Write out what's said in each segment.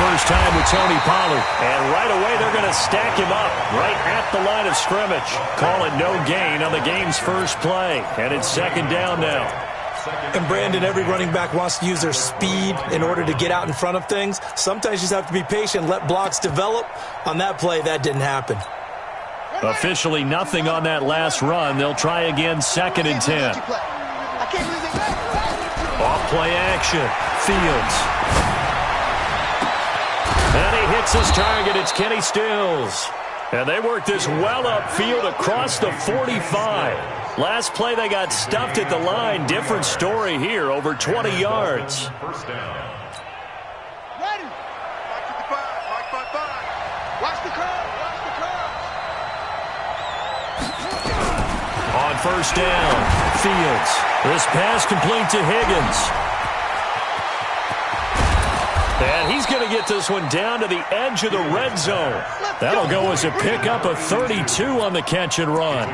first time with Tony Pollard. And right away, they're going to stack him up right at the line of scrimmage. Call it no gain on the game's first play. And it's second down now. And Brandon, every running back wants to use their speed in order to get out in front of things. Sometimes you just have to be patient, let blocks develop. On that play, that didn't happen. Officially nothing on that last run. They'll try again, second and 10. Off play action. Fields. And he hits his target. It's Kenny Stills. And they work this well upfield across the 45. Last play they got stuffed at the line. Different story here, over 20 yards. First down. Ready. Watch the curve. On first down, Fields. This pass complete to Higgins. And he's going to get this one down to the edge of the red zone. That'll go as a pickup of 32 on the catch and run.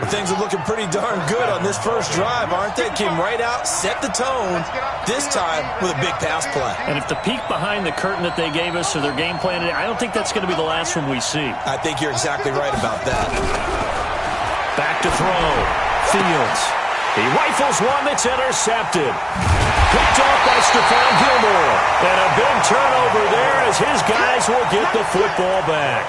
Things are looking pretty darn good on this first drive, aren't they? Came right out, set the tone, this time with a big pass play. And if the peek behind the curtain that they gave us or their game plan, I don't think that's going to be the last one we see. I think you're exactly right about that. Back to throw. Fields. He rifles one that's intercepted. Picked off by Stephon Gilmore. And a big turnover there as his guys will get the football back.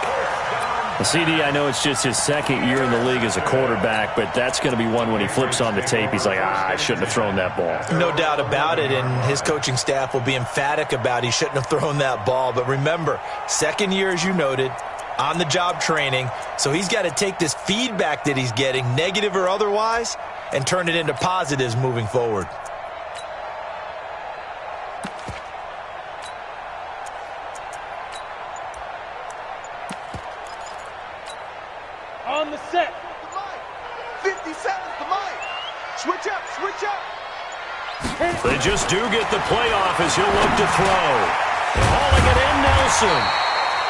CD, I know it's just his second year in the league as a quarterback, but that's going to be one when he flips on the tape. He's like, I shouldn't have thrown that ball. No doubt about it, and his coaching staff will be emphatic about he shouldn't have thrown that ball. But remember, second year, as you noted, on-the-job training, so he's got to take this feedback that he's getting, negative or otherwise, and turn it into positives moving forward. On the set. 57 the mic. Switch up. They just do get the playoff as he'll look to throw. Hauling it in, Nelson.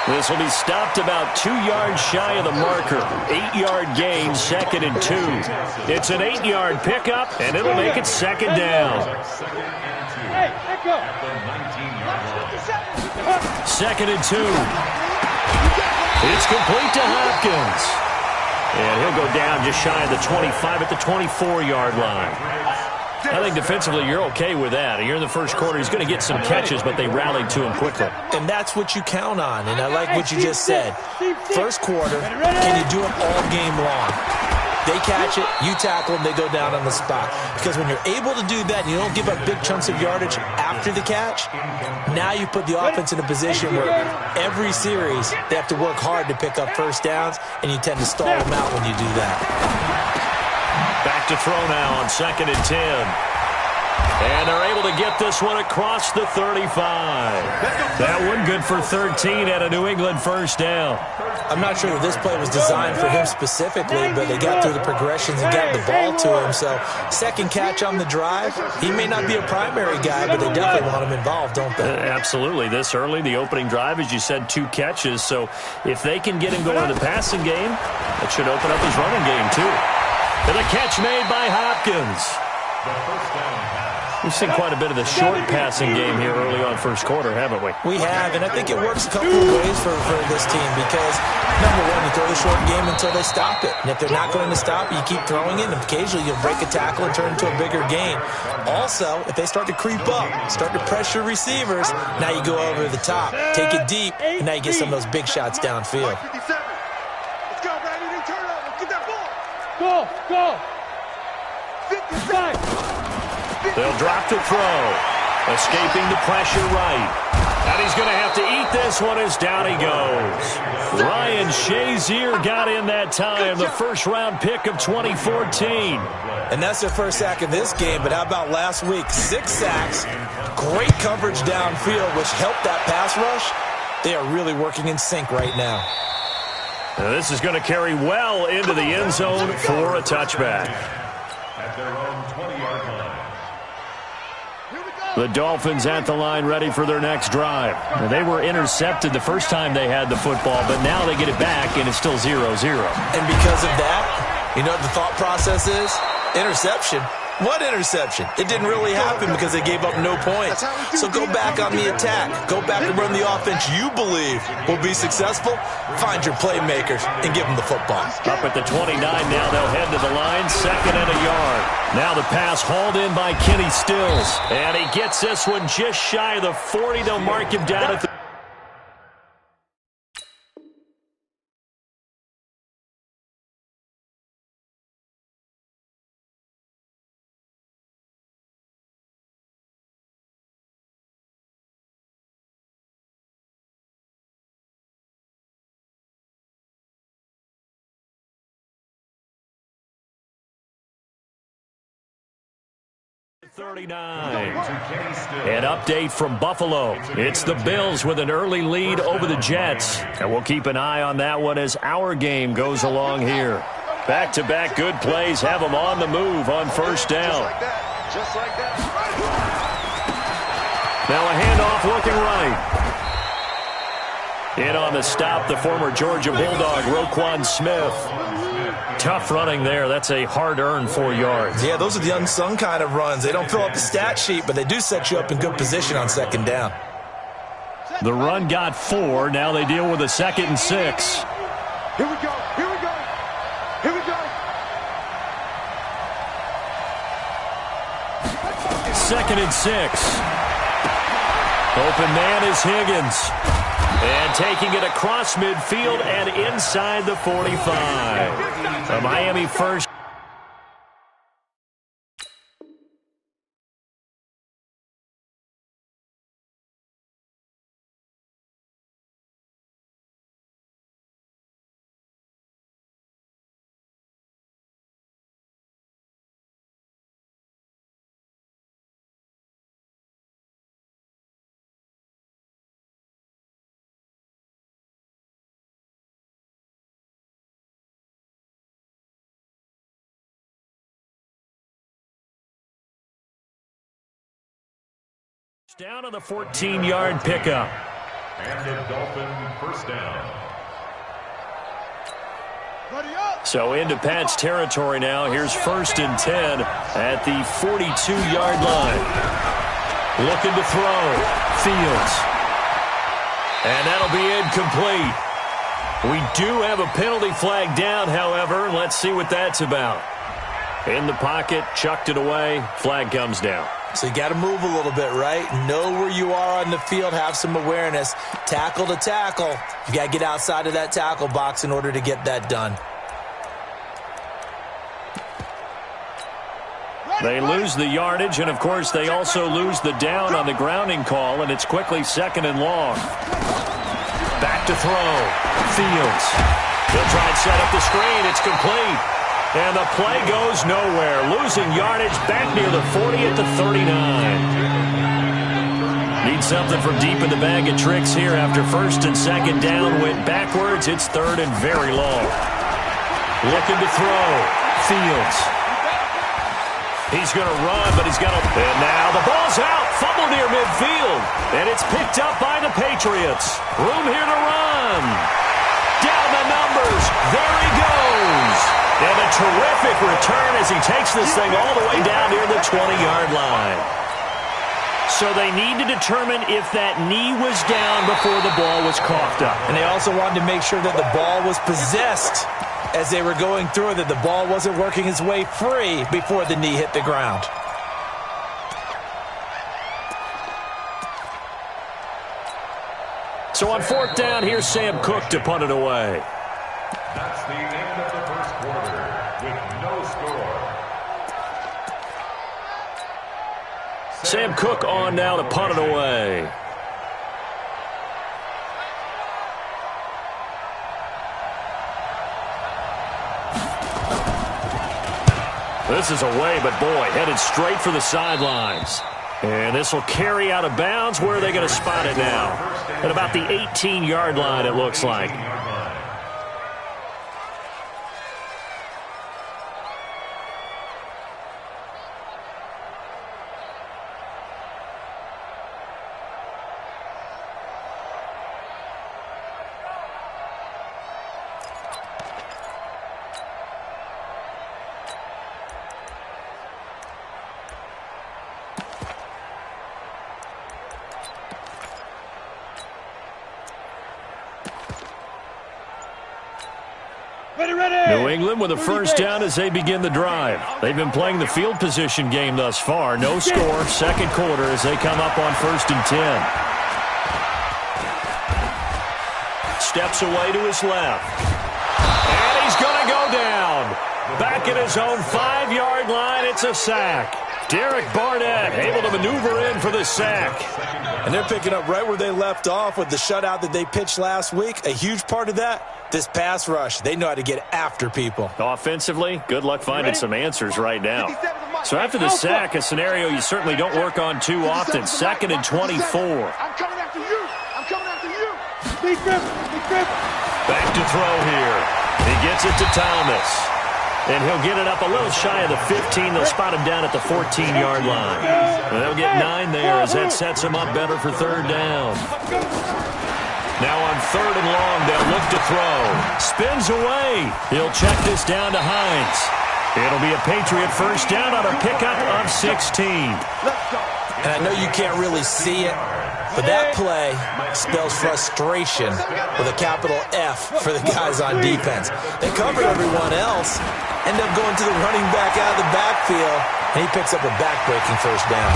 This will be stopped about 2 yards shy of the marker. 8-yard gain, second and 2. It's an 8-yard pickup, and it'll make it second down. Hey, let go. Second and 2. It's complete to Hopkins. And he'll go down just shy of the 25 at the 24-yard line. I think defensively you're okay with that. Here in the first quarter, he's going to get some catches, but they rallied to him quickly. And that's what you count on, and I like what you just said. First quarter, can you do it all game long? They catch it, you tackle them, they go down on the spot. Because when you're able to do that and you don't give up big chunks of yardage after the catch, now you put the offense in a position where every series they have to work hard to pick up first downs, and you tend to stall them out when you do that. Back to throw now on second and 10. And they're able to get this one across the 35. That one good for 13 at a New England first down. I'm not sure that this play was designed for him specifically, but they got through the progressions and got the ball to him. So second catch on the drive. He may not be a primary guy, but they definitely want him involved, don't they? Absolutely. This early, the opening drive, as you said, 2 catches. So if they can get him going in the passing game, that should open up his running game too. And a catch made by Hopkins. We've seen quite a bit of the short passing game here early on first quarter, haven't we? We have, and I think it works a couple of ways for this team because, number one, you throw the short game until they stop it. And if they're not going to stop it, you keep throwing it, and occasionally you'll break a tackle and turn it into a bigger gain. Also, if they start to creep up, start to pressure receivers, now you go over the top, take it deep, and now you get some of those big shots downfield. Let's go, Brandon. Turn over. Get that ball. Go. 55. They'll drop to throw. Escaping the pressure right. And he's going to have to eat this one as down he goes. Ryan Shazier got in that time, the first-round pick of 2014. And that's their first sack of this game, but how about last week? 6 sacks, great coverage downfield, which helped that pass rush. They are really working in sync right now. Now this is going to carry well into the end zone for a touchback. At their own 20-yard line. The Dolphins at the line ready for their next drive. Now, they were intercepted the first time they had the football, but now they get it back, and it's still 0-0. And because of that, you know what the thought process is? Interception. What interception? It didn't really happen because they gave up no points. So go back on the attack. Go back and run the offense you believe will be successful. Find your playmakers and give them the football. Up at the 29 now, they'll head to the line, 2nd and a yard. Now the pass hauled in by Kenny Stills. And he gets this one just shy of the 40. They'll mark him down at the An update from Buffalo. It's the Bills with an early lead over the Jets. And we'll keep an eye on that one as our game goes along here. Back-to-back good plays have them on the move on 1st down. Just like that. Now a handoff looking right. In on the stop, the former Georgia Bulldog, Roquan Smith. Tough running there. That's a hard-earned 4 yards. Yeah, those are the unsung kind of runs. They don't fill up the stat sheet, but they do set you up in good position on 2nd down. The run got 4. Now they deal with a 2nd and 6. Here we go. Here we go. Here we go. 2nd and 6. Open man is Higgins. And taking it across midfield and inside the 45. The Miami first. Down on the 14-yard pickup. And the Dolphin 1st down. So into Pat's territory now. Here's 1st and 10 at the 42-yard line. Looking to throw. Fields. And that'll be incomplete. We do have a penalty flag down, however. Let's see what that's about. In the pocket, chucked it away. Flag comes down. So you got to move a little bit, right? Know where you are on the field, have some awareness. Tackle to tackle. You got to get outside of that tackle box in order to get that done. They lose the yardage, and of course they also lose the down on the grounding call, and it's quickly 2nd and long. Back to throw. Fields. He'll try and set up the screen. It's complete. And the play goes nowhere. Losing yardage back near the 40 at the 39. Need something from deep in the bag of tricks here after 1st and 2nd down. Went backwards. It's 3rd and very long. Looking to throw. Fields. He's going to run, but he's got to... And now the ball's out. Fumble near midfield. And it's picked up by the Patriots. Room here to run. Down the numbers. There he goes. And a terrific return as he takes this thing all the way down near the 20-yard line. So they need to determine if that knee was down before the ball was coughed up. And they also wanted to make sure that the ball was possessed as they were going through, that the ball wasn't working its way free before the knee hit the ground. So on 4th down, here's Sam Cook to punt it away. That's the end of the 1st quarter with no score. Sam Cook on now to punt it away. This is away, but boy, headed straight for the sidelines. And this will carry out of bounds. Where are they going to spot it now? At about the 18-yard line, it looks like. New England with a first down as they begin the drive. They've been playing the field position game thus far. No score, second quarter as they come up on 1st and 10. Steps away to his left. And he's going to go down. Back at his own 5-yard line, it's a sack. Derek Barnett able to maneuver in for the sack. And they're picking up right where they left off with the shutout that they pitched last week. A huge part of that, this pass rush. They know how to get after people. Offensively, good luck finding some answers right now. So after the sack, a scenario you certainly don't work on too often. 2nd and 24. I'm coming after you. I'm coming after you. Big grip. Back to throw here. He gets it to Thomas. And he'll get it up a little shy of the 15. They'll spot him down at the 14-yard line. And they'll get 9 there as that sets him up better for 3rd down. Now on 3rd and long, they'll look to throw. Spins away. He'll check this down to Hines. It'll be a Patriot first down on a pickup of 16. And I know you can't really see it, but that play spells frustration with a capital F for the guys on defense. They covered everyone else, end up going to the running back out of the backfield, and he picks up a back-breaking first down.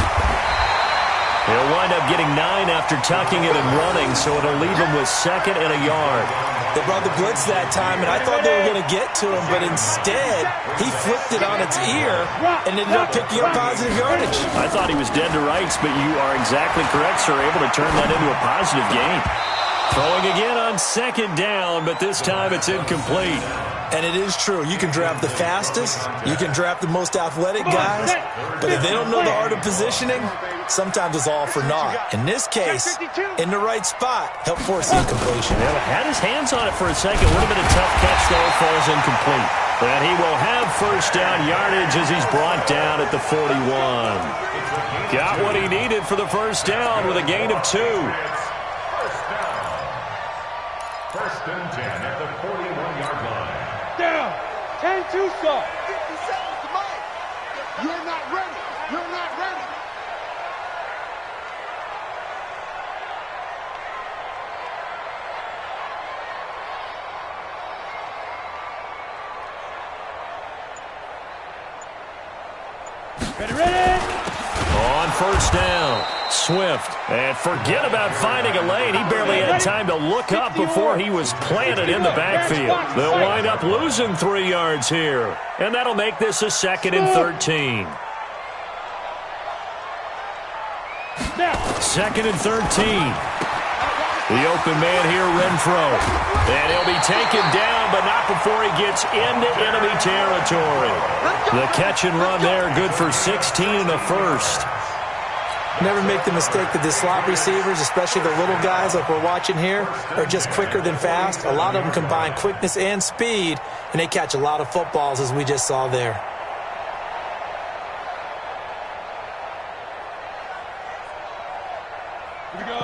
He'll wind up getting 9 after tucking it and running, so it'll leave him with 2nd and a yard. They brought the blitz that time, and I thought they were going to get to him, but instead, he flipped it on its ear and ended up picking up positive yardage. I thought he was dead to rights, but you are exactly correct, sir. Able to turn that into a positive gain. Throwing again on 2nd down, but this time it's incomplete. And it is true. You can draft the fastest, you can draft the most athletic guys, but if they don't know the art of positioning, sometimes it's all for naught. In this case, in the right spot, help force the incompletion. Yeah, had his hands on it for a second. Would have been a tough catch, though. Falls incomplete. And he will have first down yardage as he's brought down at the 41. Got what he needed for the first down with a gain of 2. First and 10 at the 41-yard line. Down. 10-2 stop. 50 seconds to Mike. You're not ready. You're not ready. Ready? On first down, Swift. And forget about finding a lane. He barely had time to look up before he was planted in the backfield. They'll wind up losing 3 yards here. And that'll make this a 2nd and 13. 2nd and 13. The open man here, Renfro. And he'll be taken down, but not before he gets into enemy territory. The catch and run there, good for 16 and a first. Never make the mistake that the slot receivers, especially the little guys like we're watching here, are just quicker than fast. A lot of them combine quickness and speed, and they catch a lot of footballs, as we just saw there.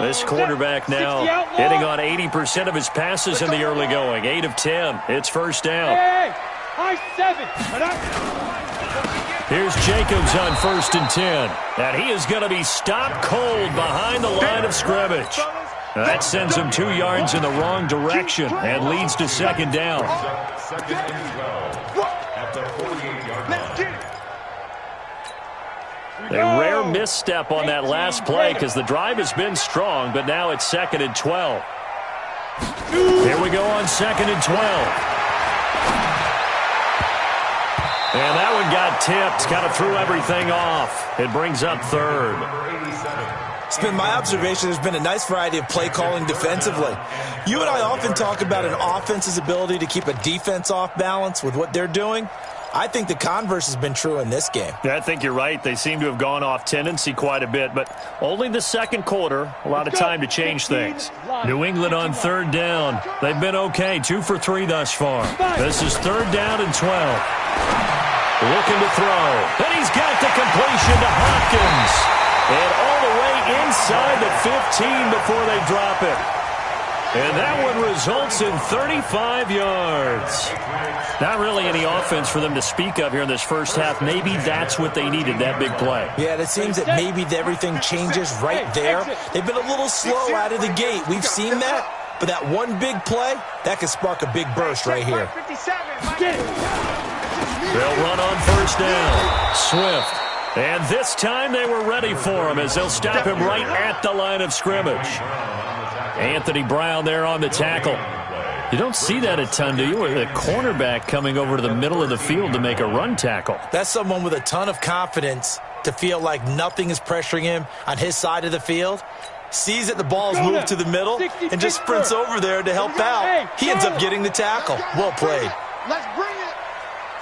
This quarterback now hitting on 80% of his passes in the early going. 8 of 10. It's first down. High 7. Here's Jacobs on 1st and 10. And he is going to be stopped cold behind the line of scrimmage. That sends him 2 yards in the wrong direction and leads to 2nd down. Second and 12 at the 48-yard line. A rare misstep on that last play because the drive has been strong, but now it's 2nd and 12. Here we go on 2nd and 12. And that one got tipped, kind of threw everything off. It brings up 3rd. It's been my observation there's been a nice variety of play calling defensively. You and I often talk about an offense's ability to keep a defense off balance with what they're doing. I think the converse has been true in this game. Yeah, I think you're right. They seem to have gone off tendency quite a bit, but only the second quarter, a lot of time to change things. New England on 3rd down. They've been okay, 2 for 3 thus far. This is 3rd down and 12. Looking to throw. And he's got the completion to Hopkins. And all the way inside the 15 before they drop it. And that one results in 35 yards. Not really any offense for them to speak of here in this first half. Maybe that's what they needed, that big play. Yeah, it seems that maybe everything changes right there. They've been a little slow out of the gate. We've seen that. But that one big play, that could spark a big burst right here. Get it. They'll run on first down. Swift. And this time they were ready for him as they'll stop him right at the line of scrimmage. Anthony Brown there on the tackle. You don't see that a ton, do you? With a cornerback coming over to the middle of the field to make a run tackle. That's someone with a ton of confidence to feel like nothing is pressuring him on his side of the field. Sees that the ball's moved to the middle and just sprints over there to help out. He ends up getting the tackle. Well played. Let's bring it.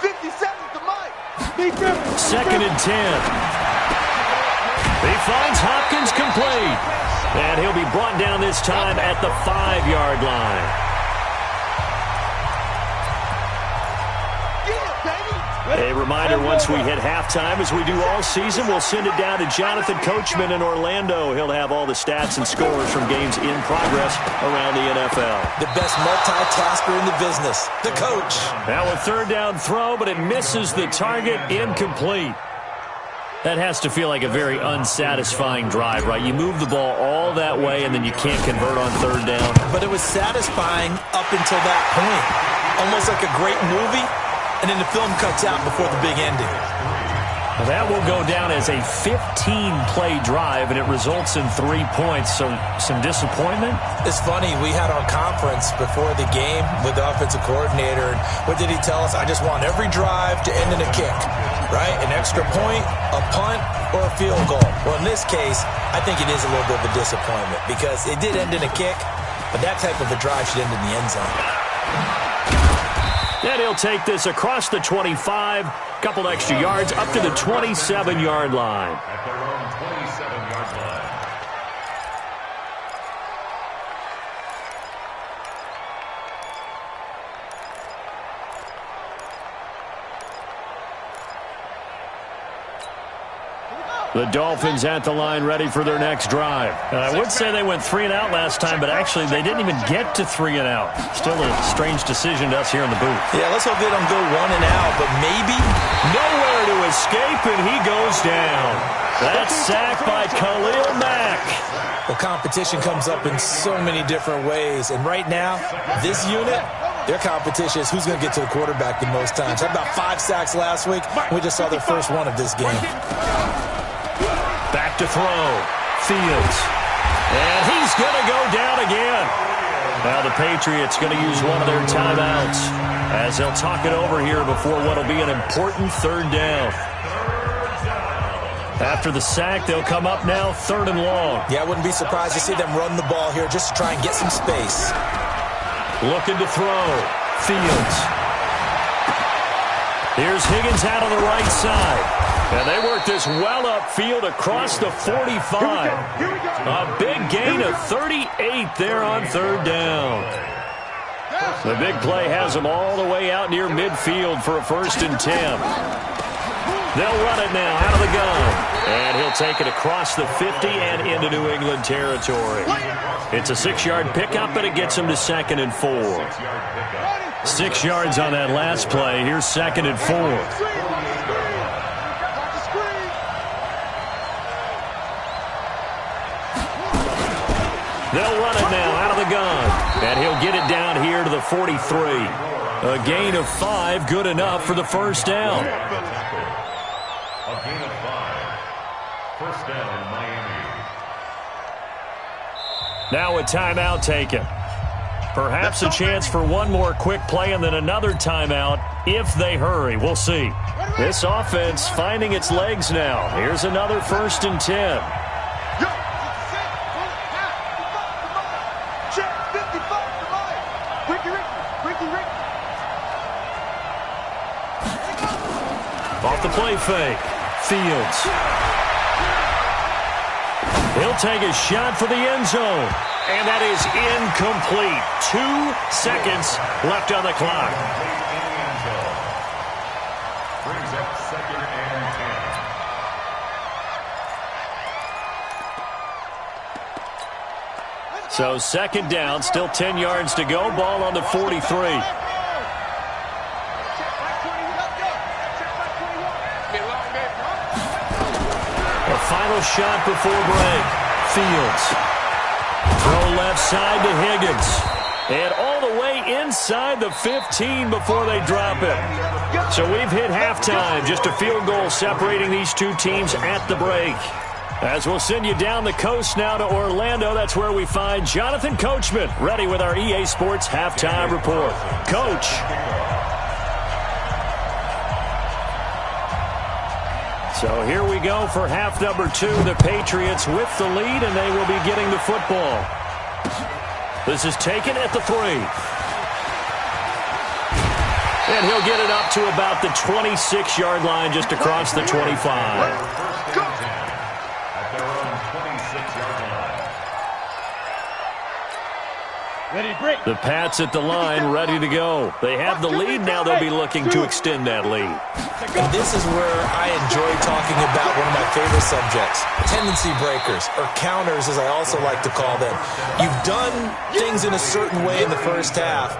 50 seconds to Mike. 2nd and 10. He finds Hopkins complete. And he'll be brought down this time at the 5-yard line. A reminder, once we hit halftime, as we do all season, we'll send it down to Jonathan Coachman in Orlando. He'll have all the stats and scores from games in progress around the NFL. The best multitasker in the business, the coach. Now a 3rd down throw, but it misses the target, incomplete. That has to feel like a very unsatisfying drive, right? You move the ball all that way, and then you can't convert on 3rd down. But it was satisfying up until that point. Almost like a great movie. And then the film cuts out before the big ending. That will go down as a 15-play drive, and it results in 3 points. So some disappointment? It's funny. We had our conference before the game with the offensive coordinator. And what did he tell us? I just want every drive to end in a kick, right? An extra point, a punt, or a field goal. Well, in this case, I think it is a little bit of a disappointment because it did end in a kick, but that type of a drive should end in the end zone. And he'll take this across the 25, couple extra yards, up to the 27-yard line. At their own 27-yard line. The Dolphins at the line ready for their next drive. I would say they went 3 and out last time, but actually they didn't even get to 3 and out. Still a strange decision to us here in the booth. Yeah, let's hope they don't go 1 and out, but maybe. Nowhere to escape, and he goes down. That's sacked by Khalil Mack. Well, competition comes up in so many different ways, and right now, this unit, their competition is who's going to get to the quarterback the most times. Had about 5 sacks last week. We just saw their first one of this game. Back to throw. Fields. And he's going to go down again. Now the Patriots going to use one of their timeouts as they'll talk it over here before what will be an important 3rd down. After the sack, they'll come up now 3rd and long. Yeah, I wouldn't be surprised to see them run the ball here just to try and get some space. Looking to throw. Fields. Here's Higgins out on the right side. And they work this well upfield across the 45. A big gain of 38 there on 3rd down. The big play has them all the way out near midfield for a 1st and 10. They'll run it now out of the gun. And he'll take it across the 50 and into New England territory. It's a 6-yard pickup, and it gets him to 2nd and 4. 6 yards on that last play. Here's 2nd and 4. They'll run it now out of the gun. And he'll get it down here to the 43. A gain of 5, good enough for the 1st down. A gain of 5. 1st down, Miami. Now a timeout taken. Perhaps a chance for one more quick play and then another timeout if they hurry. We'll see. This offense finding its legs now. Here's another 1st and 10. Off the play fake. Fields. He'll take a shot for the end zone. And that is incomplete. 2 seconds left on the clock. Brings up 2nd and 10. So 2nd down, still 10 yards to go. Ball on the 43. Final shot before break. Fields. Throw left side to Higgins. And all the way inside the 15 before they drop it. So we've hit halftime. Just a field goal separating these two teams at the break. As we'll send you down the coast now to Orlando, that's where we find Jonathan Coachman, ready with our EA Sports Halftime Report. Coach. So here we go for half number 2. The Patriots with the lead, and they will be getting the football. This is taken at the 3. And he'll get it up to about the 26-yard line, just across the 25. The Pats at the line, ready to go. They have the lead. Now they'll be looking to extend that lead. And this is where I enjoy talking about one of my favorite subjects, tendency breakers, or counters, as I also like to call them. You've done things in a certain way in the first half,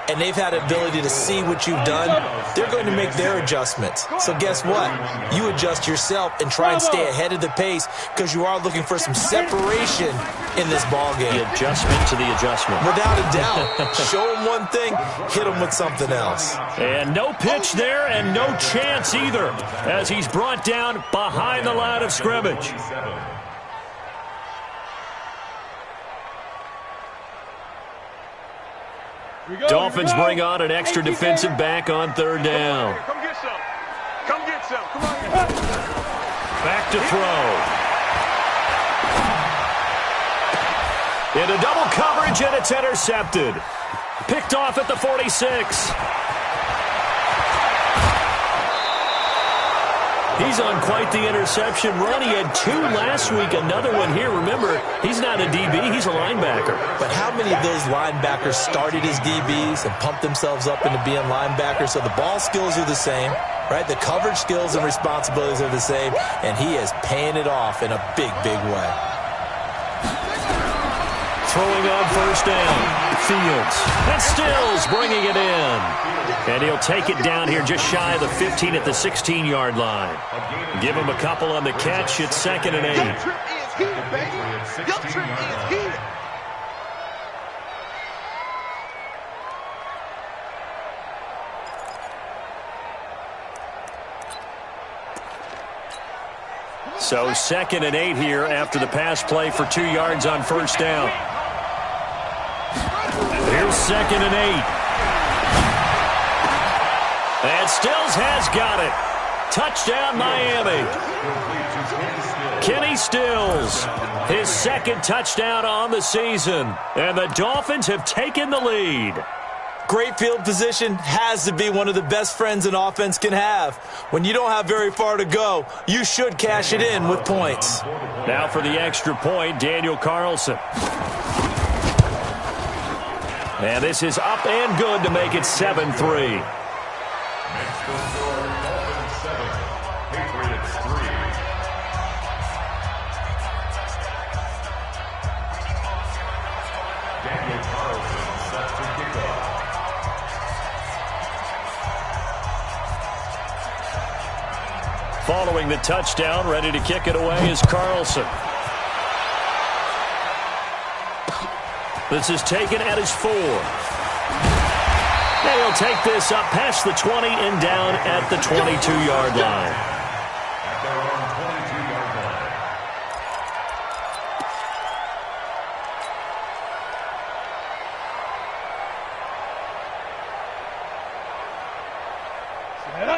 and they've had the ability to see what you've done. They're going to make their adjustments. So guess what? You adjust yourself and try and stay ahead of the pace, because you are looking for some separation in this ball game. The adjustment to the adjustment. Without a doubt. Show them one thing, hit them with something else. And no pitch there, and no chance either, as he's brought down behind the line of scrimmage. Dolphins bring on an extra defensive back on 3rd down. Come get some. Come get some. Come on. Back to throw. Into double coverage, and it's intercepted. Picked off at the 46. He's on quite the interception run. He had 2 last week, another one here. Remember, he's not a DB, he's a linebacker. But how many of those linebackers started as DBs and pumped themselves up into being linebackers? So the ball skills are the same, right? The coverage skills and responsibilities are the same, and he is paying it off in a big, big way. Throwing on 1st down. Fields. And Stills bringing it in. And he'll take it down here just shy of the 15 at the 16-yard line. Give him a couple on the catch. It's 2nd and 8. Your trip is heated, baby. Your trip is heated. So 2nd and 8 here after the pass play for 2 yards on 1st down. Here's 2nd and 8. And Stills has got it. Touchdown, Miami. Kenny Stills, his 2nd touchdown on the season. And the Dolphins have taken the lead. Great field position has to be one of the best friends an offense can have. When you don't have very far to go, you should cash it in with points. Now for the extra point, Daniel Carlson. And this is up and good to make it 7-3. Next to score, Dolphins 7, Patriots 3. Daniel Carlson set to kick off. Following the touchdown, ready to kick it away is Carlson. This is taken at his 4. And he'll take this up past the 20 and down at the 22-yard line. At their own 22-yard line.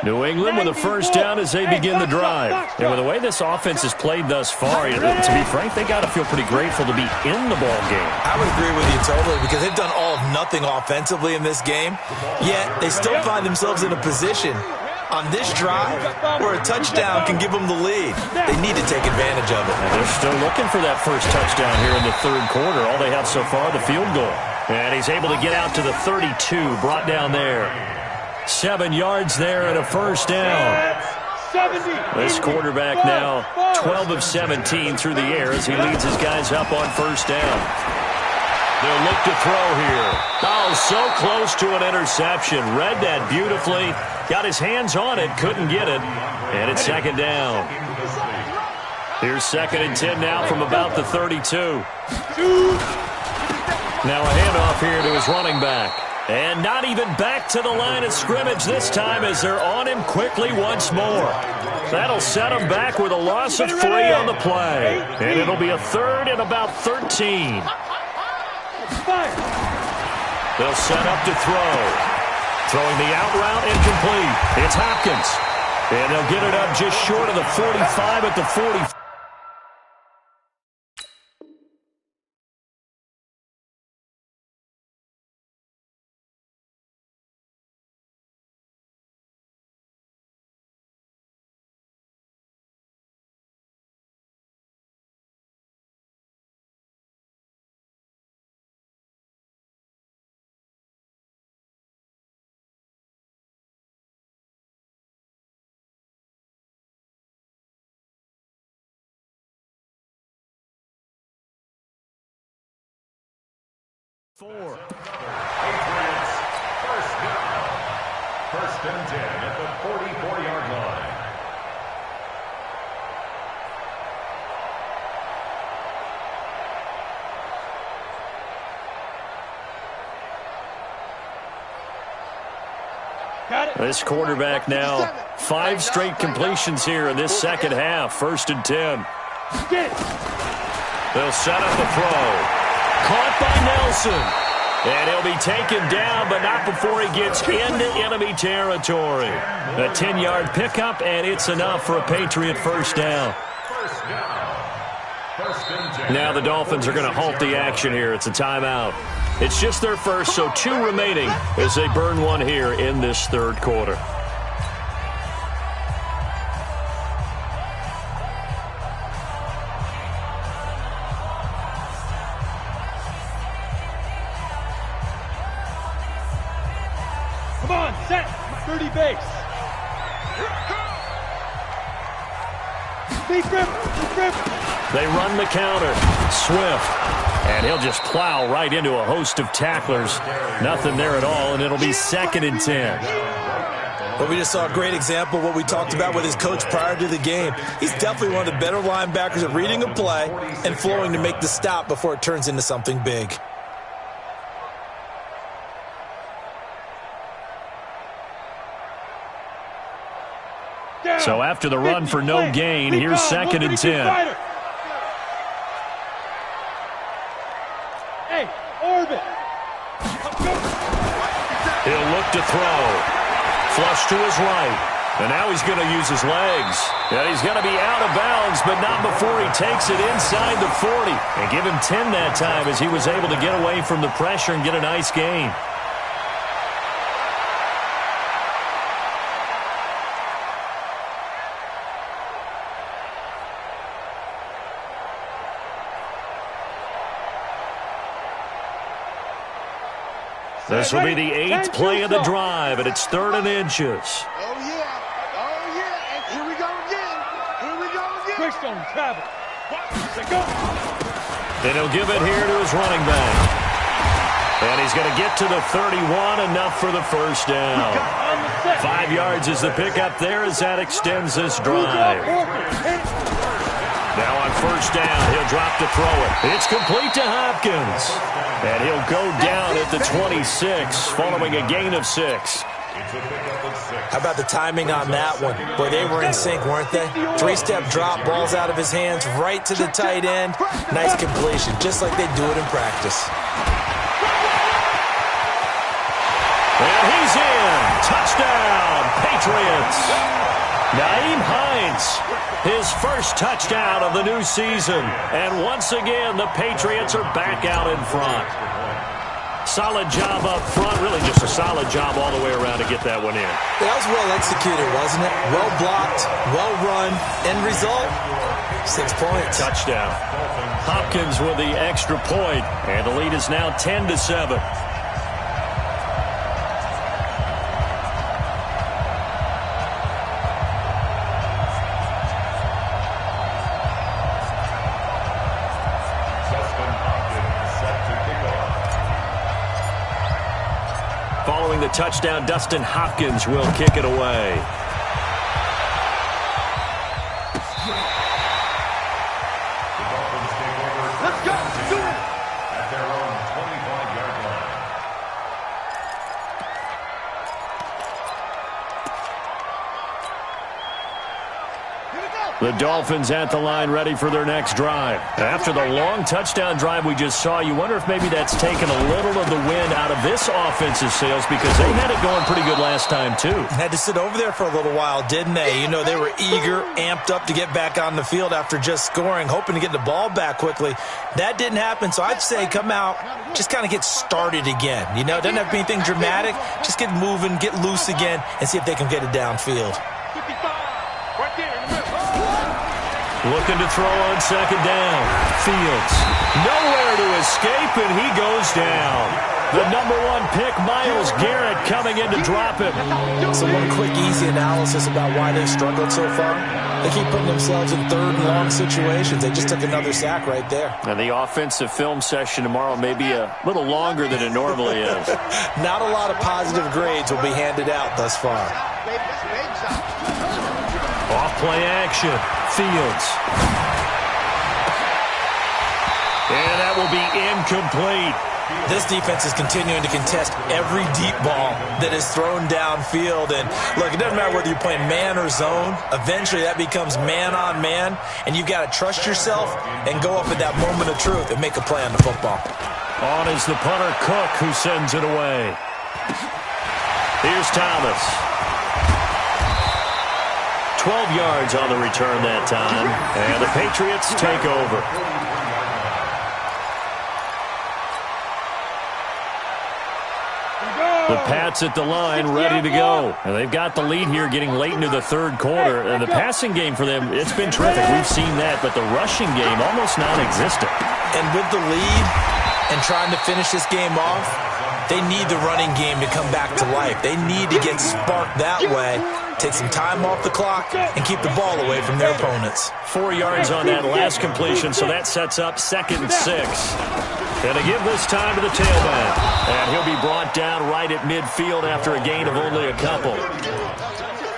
New England with a 1st down as they begin the drive. And with the way this offense has played thus far, to be frank, they got to feel pretty grateful to be in the ball game. I would agree with you totally, because they've done all of nothing offensively in this game, yet they still find themselves in a position on this drive where a touchdown can give them the lead. They need to take advantage of it. And they're still looking for that 1st touchdown here in the 3rd quarter. All they have so far, the field goal. And he's able to get out to the 32, brought down there. 7 yards there and a 1st down. This quarterback now 12 of 17 through the air as he leads his guys up on 1st down. They'll look to throw here. Oh, so close to an interception. Read that beautifully. Got his hands on it, couldn't get it. And it's 2nd down. Here's 2nd and 10 now from about the 32. Now a handoff here to his running back. And not even back to the line of scrimmage this time as they're on him quickly once more. That'll set him back with a loss of 3 on the play. And it'll be a third and about 13. They'll set up to throw. Throwing the out route incomplete. It's Hopkins. And they'll get it up just short of the 45 at the 40. Patriots, first down. First and 10 at the 44-yard line. This quarterback now 5 straight completions here in this second half. First and 10. They'll set up the throw. Caught by Nelson. And he'll be taken down, but not before he gets into enemy territory. A 10-yard pickup, and it's enough for a Patriot first down. Now the Dolphins are going to halt the action here. It's a timeout. It's just their first, so 2 remaining as they burn one here in this third quarter. Come on, set. 30 base. Deep grip. They run the counter. Swift. And he'll just plow right into a host of tacklers. Nothing there at all, and it'll be second and 10. But we just saw a great example of what we talked about with his coach prior to the game. He's definitely one of the better linebackers at reading a play and flowing to make the stop before it turns into something big. So after the run for no gain, here's second and 10. Hey, Orbit. He'll look to throw. Flush to his right. And now he's going to use his legs. And he's going to be out of bounds, but not before he takes it inside the 40. And give him 10 that time as he was able to get away from the pressure and get a nice gain. This will be the 8th play of the drive, and it's 3rd and inches. Oh, yeah. And here we go again. Quickstone, travel. Go. And he'll give it here to his running back. And he's going to get to the 31, enough for the first down. 5 yards is the pickup there as that extends this drive. Now on first down, he'll drop to throw it. It's complete to Hopkins. And he'll go down at the 26, following a gain of 6. How about the timing on that one? Boy, they were in sync, weren't they? 3-step drop, balls out of his hands, right to the tight end. Nice completion, just like they do it in practice. And he's in. Touchdown, Patriots. Nyheim Hines, his first touchdown of the new season. And once again, the Patriots are back out in front. Solid job up front, really just a solid job all the way around to get that one in. That was well executed, wasn't it? Well blocked, well run. End result, 6 points. Touchdown. Hopkins with the extra point, and the lead is now 10-7. Following the touchdown, Dustin Hopkins will kick it away. Let's go. At their own 25-yard line. The Dolphins at the line ready for their next drive. After the long touchdown drive we just saw, you wonder if maybe that's taken a little of the wind out of this offensive sails because they had it going pretty good last time too. Had to sit over there for a little while, didn't they? You know, they were eager, amped up to get back on the field after just scoring, hoping to get the ball back quickly. That didn't happen, so I'd say come out, just kind of get started again. You know, it doesn't have to be anything dramatic. Just get moving, get loose again, and see if they can get it downfield. 55, right there in the middle. Looking to throw on second down. Fields nowhere to escape, and he goes down. The number 1 pick, Myles Garrett, coming in to drop him. So one quick, easy analysis about why they've struggled so far. They keep putting themselves in third and long situations. They just took another sack right there. And the offensive film session tomorrow may be a little longer than it normally is. Not a lot of positive grades will be handed out thus far. Off play action. Fields. And that will be incomplete. This defense is continuing to contest every deep ball that is thrown downfield. And look, it doesn't matter whether you're playing man or zone. Eventually that becomes man on man. And you've got to trust yourself and go up at that moment of truth and make a play on the football. On is the punter, Cook, who sends it away. Here's Thomas. 12 yards on the return that time. And the Patriots take over. The Pats at the line, ready to go. And they've got the lead here getting late into the third quarter. And the passing game for them, it's been terrific. We've seen that. But the rushing game, almost non-existent. And with the lead and trying to finish this game off, they need the running game to come back to life. They need to get sparked that way, take some time off the clock, and keep the ball away from their opponents. 4 yards on that last completion, so that sets up 2nd and 6. And to give this time to the tailback. And he'll be brought down right at midfield after a gain of only a couple.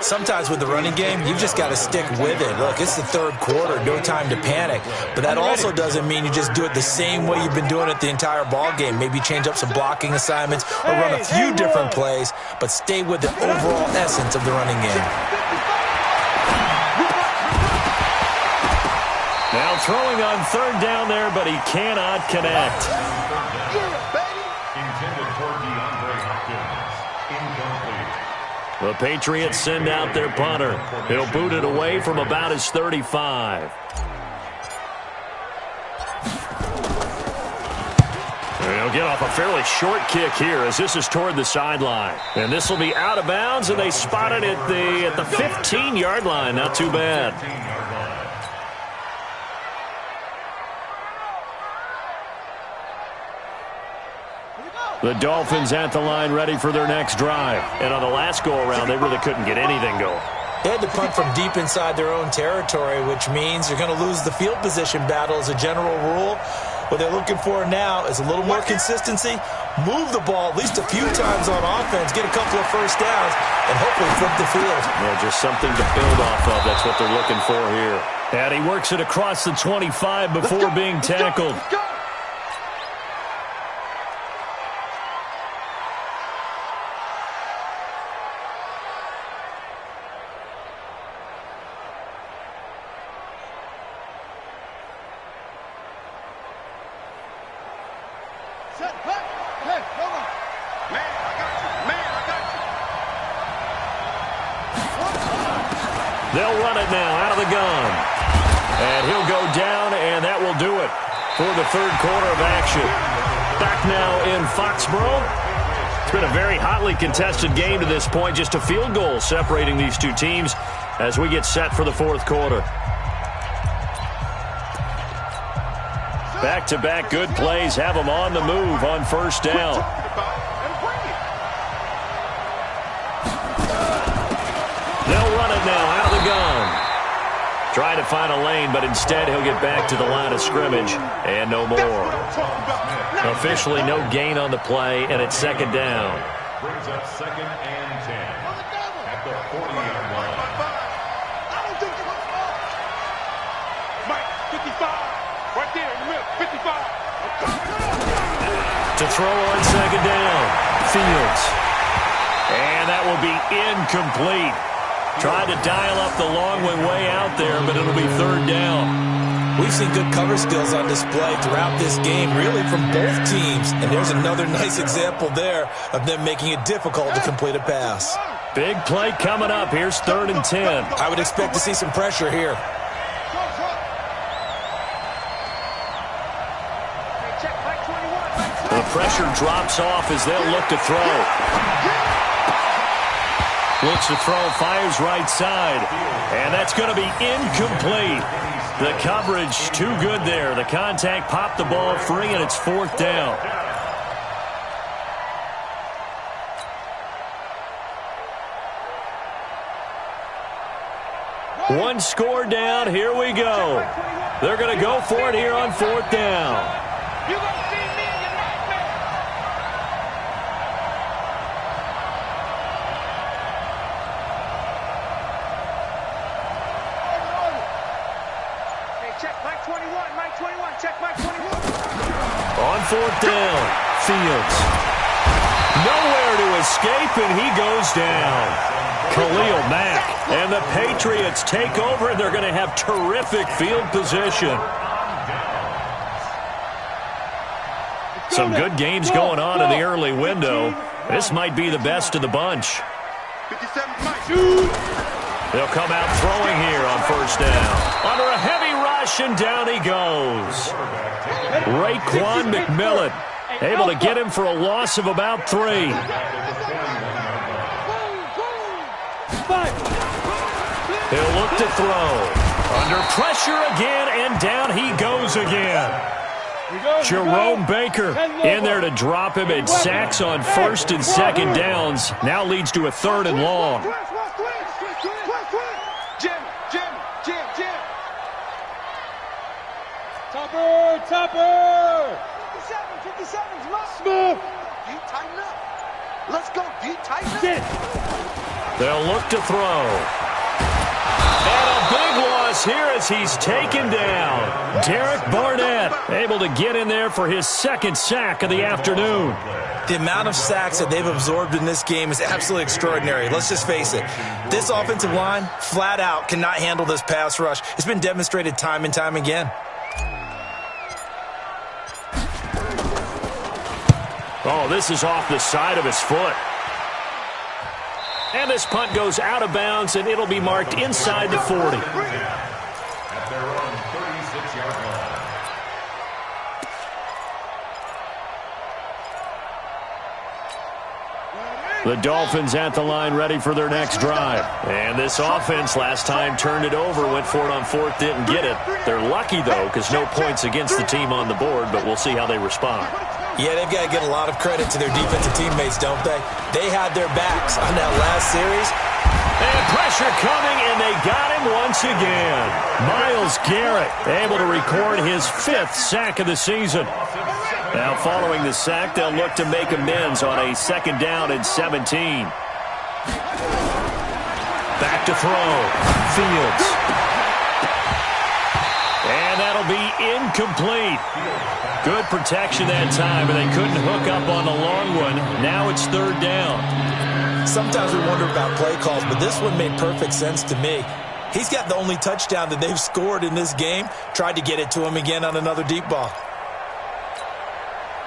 Sometimes with the running game, you've just got to stick with it. Look, it's the third quarter, no time to panic. But that also doesn't mean you just do it the same way you've been doing it the entire ball game. Maybe change up some blocking assignments or run a few different plays, but stay with the overall essence of the running game. Now throwing on third down there, but he cannot connect. Intended for DeAndre Hopkins. Incomplete. The Patriots send out their punter. He'll boot it away from about his 35. They'll get off a fairly short kick here as this is toward the sideline. And this will be out of bounds, and they spot it at the 15-yard line. Not too bad. The Dolphins at the line ready for their next drive. And on the last go-around, they really couldn't get anything going. They had to punt from deep inside their own territory, which means you're going to lose the field position battle as a general rule. What they're looking for now is a little more consistency, move the ball at least a few times on offense, get a couple of first downs, and hopefully flip the field. Yeah, just something to build off of. That's what they're looking for here. And he works it across the 25 before being tackled. They'll run it now out of the gun. And he'll go down, and that will do it for the third quarter of action. Back now in Foxborough. It's been a very hotly contested game to this point. Just a field goal separating these two teams as we get set for the fourth quarter. Back-to-back good plays have them on the move on first down. They'll run it now out of the gun. Trying to find a lane, but instead he'll get back to the line of scrimmage and no more. Officially no gain on the play, and it's second down. Brings up 2nd and 10 at the 40-yard line. Mike, 55, right there in the middle, 55. To throw on second down, Fields. And that will be incomplete. Tried to dial up the long way out there, but it'll be third down. We've seen good cover skills on display throughout this game, really from both teams. And there's another nice example there of them making it difficult to complete a pass. Big play coming up. Here's 3rd and 10. I would expect to see some pressure here. The pressure drops off as they'll look to throw. Looks to throw, fires right side. And that's going to be incomplete. The coverage too good there. The contact popped the ball free, and it's 4th down. One score down. Here we go. They're going to go for it here on 4th down. You're going to see me in your nightmare. Hey, check Mike 21. Mike 21. Check Mike 21. On 4th down, Fields. Nowhere to escape, and he goes down. Khalil Mack. And the Patriots take over, and they're going to have terrific field position. Some good games going on in the early window. This might be the best of the bunch. 57 Mike. They'll come out throwing here on 1st down. Under a heavy rush, and down he goes. Raekwon McMillan able to get him for a loss of about 3. He'll look to throw. Under pressure again, and down he goes again. Jerome Baker in there to drop him, and sacks on 1st and 2nd downs. Now leads to a 3rd and long. Jim. Topper. 57's must. Smith. You tighten up. Let's go. You tighten up. They'll look to throw. And a big loss here as he's taken down. Derek Barnett able to get in there for his 2nd sack of the afternoon. The amount of sacks that they've absorbed in this game is absolutely extraordinary. Let's just face it. This offensive line, flat out, cannot handle this pass rush. It's been demonstrated time and time again. Oh, this is off the side of his foot. And this punt goes out of bounds, and it'll be marked inside the 40. At their own 36-yard line. The Dolphins at the line ready for their next drive. And this offense last time turned it over, went for it on 4th, didn't get it. They're lucky, though, because no points against the team on the board, but we'll see how they respond. Yeah, they've got to get a lot of credit to their defensive teammates, don't they? They had their backs on that last series. And pressure coming, and they got him once again. Myles Garrett able to record his 5th sack of the season. Now following the sack, they'll look to make amends on a 2nd down and 17. Back to throw. Fields. And that'll be incomplete. Good protection that time, and they couldn't hook up on the long one. Now it's 3rd down. Sometimes we wonder about play calls, but this one made perfect sense to me. He's got the only touchdown that they've scored in this game. Tried to get it to him again on another deep ball.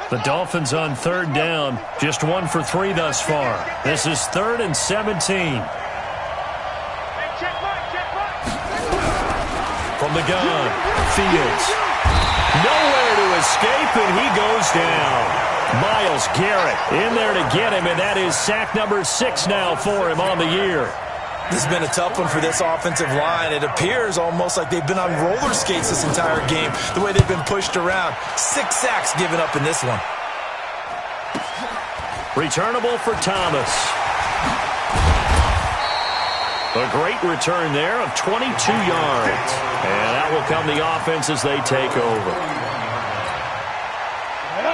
The Dolphins on 3rd down, just 1 for 3 thus far. This is 3rd and 17. From the gun, Fields. Nowhere to escape, and he goes down. Myles Garrett in there to get him, and that is sack number 6 now for him on the year. This has been a tough one for this offensive line. It appears almost like they've been on roller skates this entire game, the way they've been pushed around. 6 sacks given up in this one. Returnable for Thomas. A great return there of 22 yards. And out will come the offense as they take over.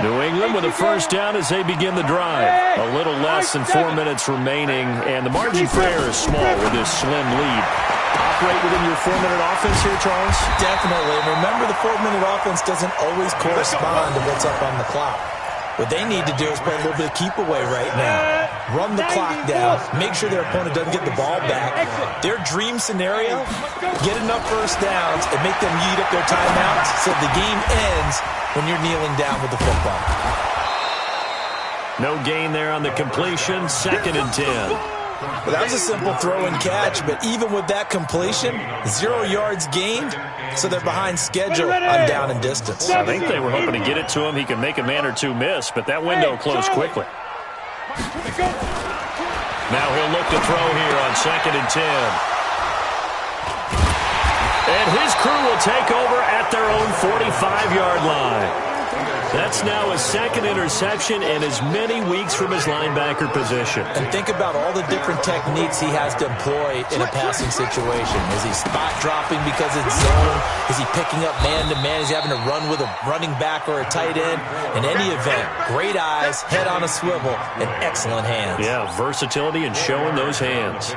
New England with a 1st down as they begin the drive. A little less than 4 minutes remaining, and the margin for error is small with this slim lead. Operate within your 4-minute offense here, Charles? Definitely. And remember, the 4-minute offense doesn't always correspond to what's up on the clock. What they need to do is play a little bit of keep away right now. run the clock down, make sure their opponent doesn't get the ball back. Their dream scenario, get enough first downs and make them eat up their timeouts so the game ends when you're kneeling down with the football. No gain there on the completion, 2nd and 10. Well, that was a simple throw and catch, but even with that completion, 0 yards gained, so they're behind schedule on down and distance. I think they were hoping to get it to him. He could make a man or two miss, but that window closed quickly. Now he'll look to throw here on 2nd and 10. And his crew will take over at their own 45-yard line. That's now his 2nd interception in as many weeks from his linebacker position. And think about all the different techniques he has to employ in a passing situation. Is he spot dropping because it's zone? Is he picking up man-to-man? Is he having to run with a running back or a tight end? In any event, great eyes, head on a swivel, and excellent hands. Yeah, versatility and showing those hands.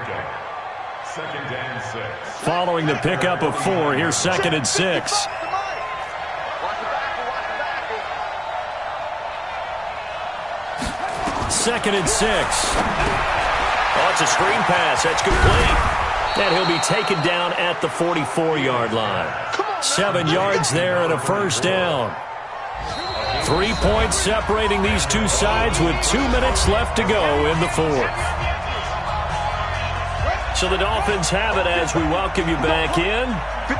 2nd and 6. Following the pickup of 4, here's 2nd and 6. 2nd and 6. Oh, it's a screen pass. That's complete. And he'll be taken down at the 44-yard line. 7 yards there and a first down. 3 points separating these two sides with 2 minutes left to go in the 4th. So the Dolphins have it as we welcome you back in.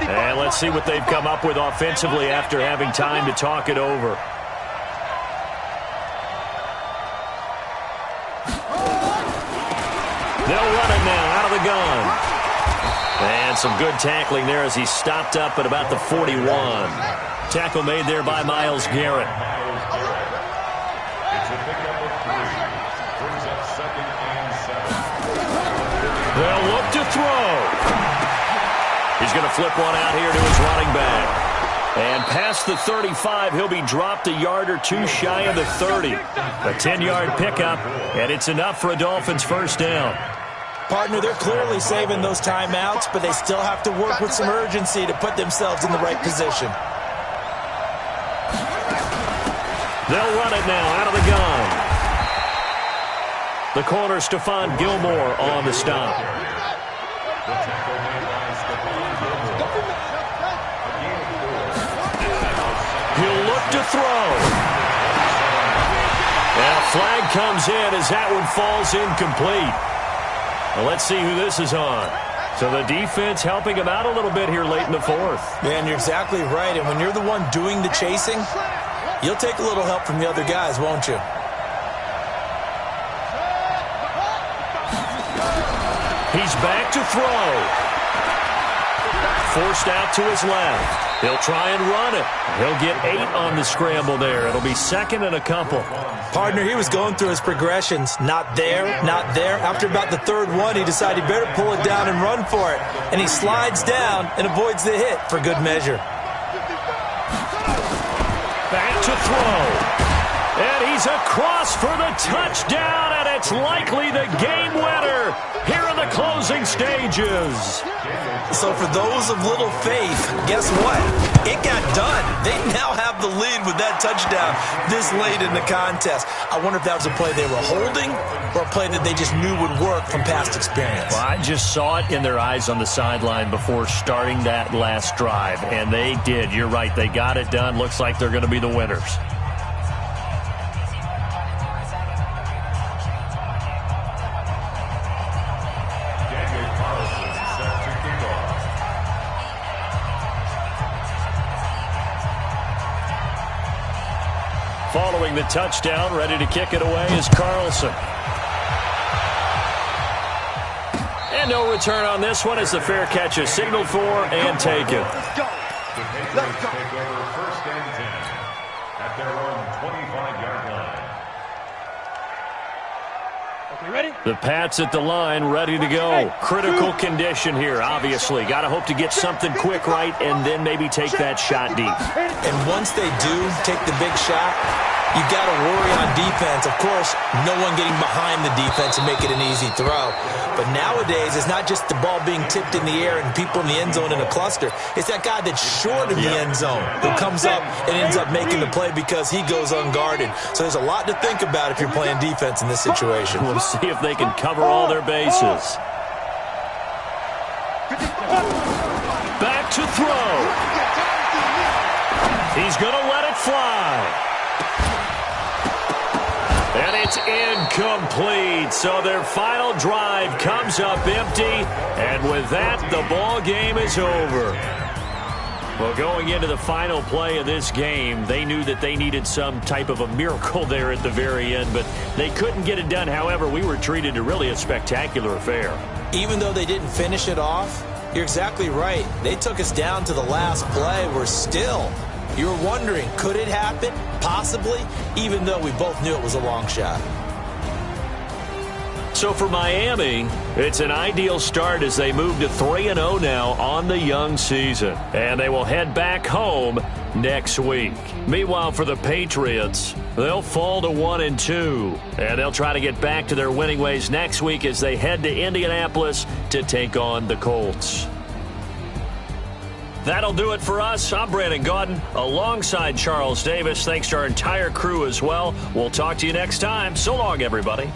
And let's see what they've come up with offensively after having time to talk it over. They'll run it now out of the gun. And some good tackling there as he stopped up at about the 41. Tackle made there by Myles Garrett. It's a pickup of 3. Brings up 2nd and 7. They'll look to throw. He's going to flip one out here to his running back. And past the 35, he'll be dropped a yard or two shy of the 30. A 10-yard pickup, and it's enough for a Dolphins first down. Partner, they're clearly saving those timeouts, but they still have to work with some urgency to put themselves in the right position. They'll run it now out of the gun. The corner, Stephon Gilmore, on the stop. The tackle made by Stephon Gilmore. He'll look to throw. And a flag comes in as that one falls incomplete. Well, let's see who this is on. So the defense helping him out a little bit here late in the 4th. Man, you're exactly right. And when you're the one doing the chasing, you'll take a little help from the other guys, won't you? He's back to throw. Forced out to his left. He'll try and run it. He'll get 8 on the scramble there. It'll be 2nd and a couple. Partner, he was going through his progressions. Not there, not there. After about the 3rd one, he decided he better pull it down and run for it. And he slides down and avoids the hit for good measure. Back to throw. And he's across for the touchdown, and it's likely the game winner here in the closing stages. So for those of little faith, guess what? It got done. They now have the lead with that touchdown this late in the contest. I wonder if that was a play they were holding or a play that they just knew would work from past experience. Well, I just saw it in their eyes on the sideline before starting that last drive, and they did. You're right. They got it done. Looks like they're going to be the winners. Following the touchdown, ready to kick it away is Carlson. And no return on this one as the fair catch is signaled for and taken. Let's go. Let's go. Take over 1st and 10 at their own 25-yard line. Okay, ready? The Pats at the line, ready to go. Critical condition here, obviously. Got to hope to get something quick right and then maybe take that shot deep. And once they do take the big shot, You got to worry on defense. Of course, no one getting behind the defense and make it an easy throw. But nowadays, it's not just the ball being tipped in the air and people in the end zone in a cluster. It's that guy that's short of the end zone who comes up and ends up making the play because he goes unguarded. So there's a lot to think about if you're playing defense in this situation. We'll see if they can cover all their bases. Back to throw. He's going to let it fly. And it's incomplete. So their final drive comes up empty. And with that, the ball game is over. Well, going into the final play of this game, they knew that they needed some type of a miracle there at the very end, but they couldn't get it done. However, we were treated to really a spectacular affair. Even though they didn't finish it off, you're exactly right. They took us down to the last play. We're still... You're wondering, could it happen? Possibly, even though we both knew it was a long shot. So for Miami, it's an ideal start as they move to 3-0 now on the young season. And they will head back home next week. Meanwhile, for the Patriots, they'll fall to 1-2. And they'll try to get back to their winning ways next week as they head to Indianapolis to take on the Colts. That'll do it for us. I'm Brandon Gaudin alongside Charles Davis. Thanks to our entire crew as well. We'll talk to you next time. So long, everybody.